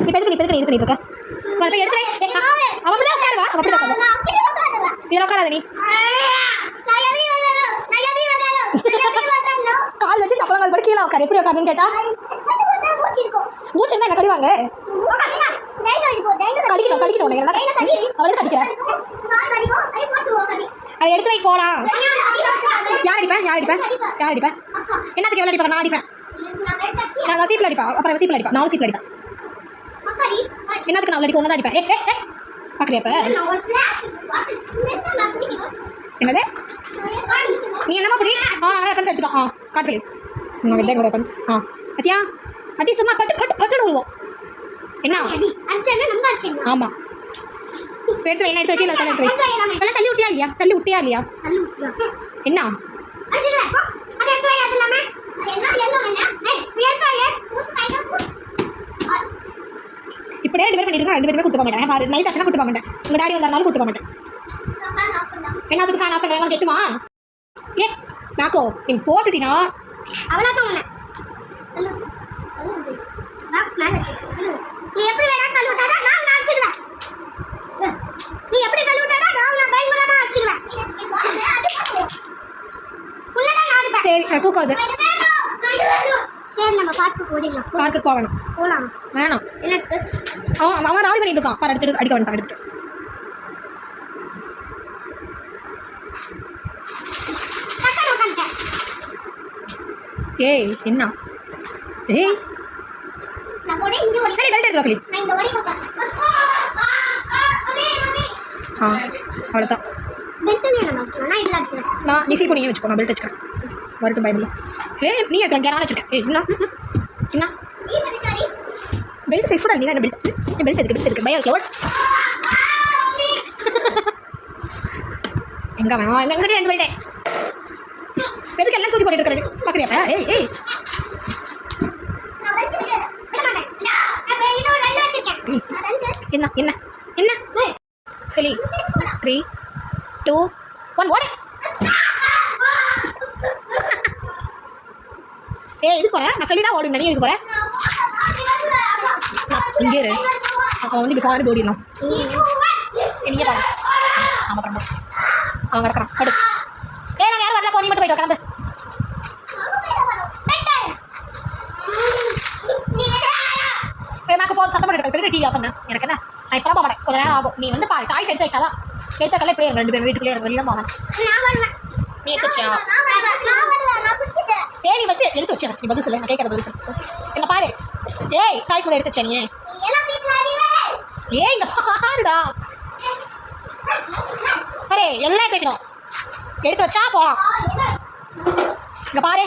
இப்போ எதுக்கு நீ இது பண்ணிட்டு இருக்க? போய் எடுத்து அவன் உட்காருவா. அவன் அப்படி உட்காருவா. இதில் உட்காராத நீ. கால் வச்சு சப்பளங்கால் படி கீழே உட்காரு. எப்படி உட்காருன்னு கேட்டா மூச்சு என்ன கடிவாங்க கடிக்கணும் அவளை கடிக்கிறேன். அதை எடுத்து வை போகலாம். யார் அடிப்பேன் என்னத்துக்கு எவ்வளோ அடிப்பேன்? நான் அடிப்பேன். நான் சீப்பில் அடிப்பேன். அப்புறம் சீப்பில் அடிப்பேன். நானும் சீப்பில் அடிப்பேன். என்னத்துக்கு நான் அடிப்பேன்? ஒன்று தான் அடிப்பேன். பார்க்குறியா இப்போ என்னது? நீ என்னமா புடி? வெப்பன்ஸ் எடுத்துக்கோ. காட்டு நான் வித்யா கூட வெப்பன்ஸ். அத்தியா அடி சும்மா கட்டுன்னு விடுவோம். என்ன ஆமாம் எடுத்து வை. என்ன எடுத்து வைக்கல? தள்ளி எடுத்து வை. எல்லாம் தள்ளி விட்டியா இல்லையா? என்ன இப்படியே 2 பேர் பண்ணிருக்கோம். 2 பேருமே கூட்டு போக மாட்டேன். நைட் ஆச்சுன்னா கூட்டு போக மாட்டேன். உங்கள் டாடி வந்தாலும் கூட்டு போக மாட்டேன். என்னத்துக்கு ஃபேன் ஆஃப் பண்ணுவாங்க கேட்டுமா? நாக்கோ நீ போட்டுட்டினா நீ எப்படி வேணா கழுவிட்டாரா நான் அடிச்சிடுவேன். நீ எப்படி கழுவிட்டாரா நான் பயங்கரமா அடிச்சிடுவேன். சரி தூக்கம் அது. சரி நம்ம பார்க்குக்கு போகலாம். வேணாம் அவன் ராவடி பண்ணிட்டு இருக்கான். பாரு எடுத்துட்டு அடிக்க வேண்டாம். எடுத்துட்டு ஏய் என்ன சரி பெல்ட் எடுத்து ஃபிலிப். அவ்வளோதான். நான் நீ சீப்போ நீயே வச்சுக்கோ. நான் பெல்ட் வச்சுக்கிறேன். வரட்டும் பயமில்லை. நீ எடுக்கிறேன். நான் வச்சுக்கிறேன். என்ன பெல்ட் சைஸ் கூட நீ என்ன பெல்ட் எதுக்கு பயம் எவ்வளோ எங்கே வேணும் எங்கிட்ட 2 பெல்ட்டே எதுக்கு எல்லாம் தூக்கி போட்டு இருக்கிறேன் பார்க்குறியாப்பா? என்ன சொல்லி 3 2 1 ஓடு. இது போகிறேன் நான் சொல்லி தான் ஓடுங்க. நீ எதுக்கு போகிறேன்? இங்கே இரு. அப்போ வந்து இப்படி போனாலும் ஓடிடலாம். நீயே போகலாம். ஆமாம் பண்ண அவன் கிடக்கிறான். படு. நான் யாரும் வரல. நீ மட்டும் போயிட்டு கிளம்பு. எனக்கு போதும் சத்தம் போட்டு டிவி ஆஃப் பண்ண. எனக்கு என்ன நான் இப்போலாம் போக மாட்டேன். கொஞ்சம் நேரம் ஆகும். நீ வந்து பாரு டாய்ஸ் எடுத்து வச்சாதான் எடுத்தாக்கல இப்படியே 2 பேரும் வீட்டுக்குள்ளே வெளியில் போகணும். நீ எடுத்து வச்சியா? நீ ஃபஸ்ட்டு எடுத்து வச்சேன். ஃபஸ்ட் நீ பதில் சொல்லு. நான் கேட்குற பதில் ஃபஸ்ட்டு எங்கே பாரு. டாய்ஸ் முதல்ல எடுத்து வச்சேன். நீ இங்கே பாருடா. பாரு எல்லாம் எடுத்து வைக்கணும். எடுத்து வச்சா போகலாம். இங்கே பாரு.